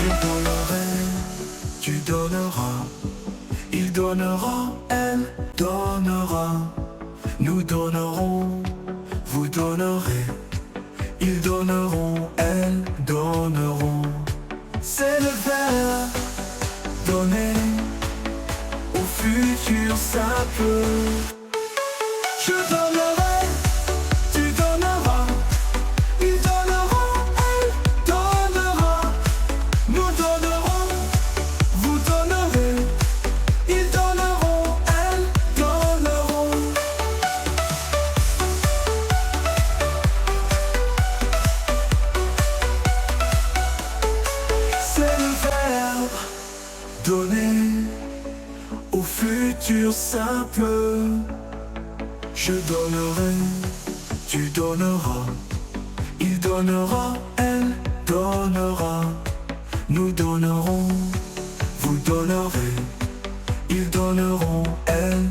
Je donnerai, tu donneras. Il donnera, elle donnera. Nous donnerons, vous donnerez. Ils donneront, elles donneront. C'est le verbe donner au futur simple. Je donnerai, tu donneras. Ils donneront, elle donnera. Nous donnerons, vous donnerez. Ils donneront, elles donneront. C'est le verbe donner au futur simple. Je donnerai, tu donneras. Il donnera, elle donnera. Nous donnerons, vous donnerez. Ils donneront, elles